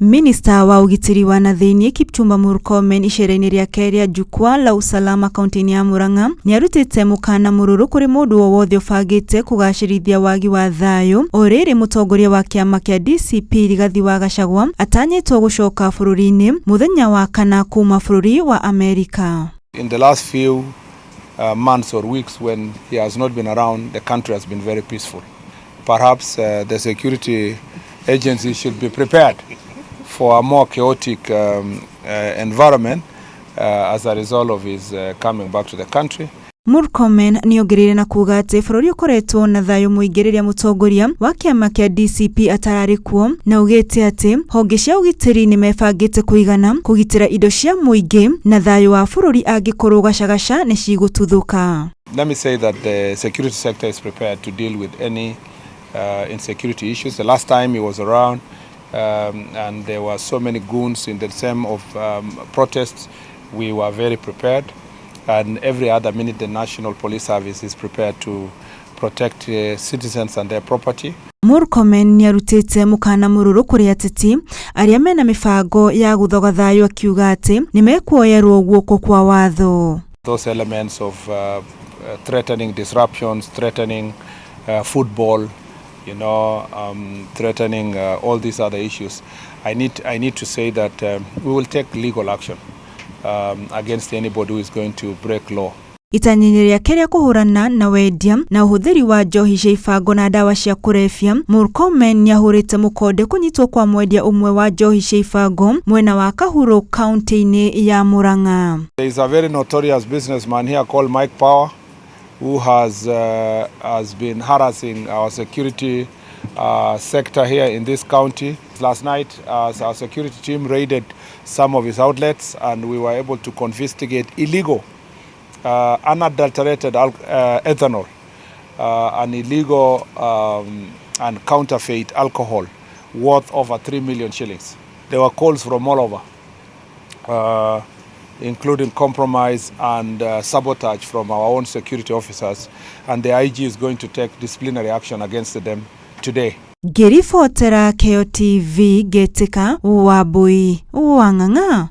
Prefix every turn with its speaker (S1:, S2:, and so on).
S1: Minista wa Ũgitĩri wa nathĩinĩ Kipchumba Murkomen icera-inĩ rĩake rĩa jukwaa la usalama kaunti-inĩ ya Murang'a nĩarutĩte mũkana mũrũrũ kũrĩ mũndũ o wothe ũbangĩte kũgacĩrithia wagi wa thayũ o rĩrĩ mũtongoria wa kĩama kĩa DCP Rigathi wa Gachagua atanyĩtwo gũcoka bũrũri-inĩ mũthenya wa kana kuma bũrũri wa Amerika.
S2: In the last few months or weeks when he has not been around, the country has been very peaceful. Perhaps the security agencies should be prepared for a more chaotic environment as a result of his coming back to the country.
S1: Murkomen nĩongereire na kuga atĩ bũrũri ũkoretwo na thayũ mũingĩ rĩrĩa mũtongoria wa kĩama kĩa DCP atararĩ kuo, na augite atĩ honge cia ũgitĩri nĩmebangĩte kũigana kũgitĩra indo cia mũingĩ na thayũ wa bũrũri angĩkorwo gacagaca nĩ cigũtuthũka.
S2: Let me say that the security sector is prepared to deal with any insecurity issues. The last time he was around and there were so many goons in the same of protests, we were very prepared, and every other minute the National Police Service is prepared to protect citizens and their property.
S1: Murkomen nĩarutĩte mũkana mũrũrũ kũrĩ ateti arĩa mena mĩbango ya gũthoga thayũ akiuga atĩ nĩmekuoyerwo guoko kwa watho.
S2: Those elements of threatening disruptions, threatening football, threatening all these other issues. I need to say that we will take legal action against anybody who is going to break law.
S1: Itanyĩrĩria rĩake rĩa kũhũrana na wendia na ũhũthĩri wa njohi cia ibango na dawa cia kũrebia, Murkomen nĩahũrĩte mũkonde kũnyitwo kwa mwendia ũmwe wa njohi cia ibango mwena wa Kahuro kaunti-inĩ ya Murang'a.
S2: There is a very notorious businessman here called Mike Power who has been harassing our security sector here in this county. Last night, our security team raided some of his outlets, and we were able to confiscate illegal, unadulterated ethanol, and illegal and counterfeit alcohol worth over 3 million shillings. There were calls from all over, including compromise and sabotage from our own security officers, and the IG is going to take disciplinary action against them today.
S1: Ngĩribotera KOTV Getika Wambui Wang'ang'a.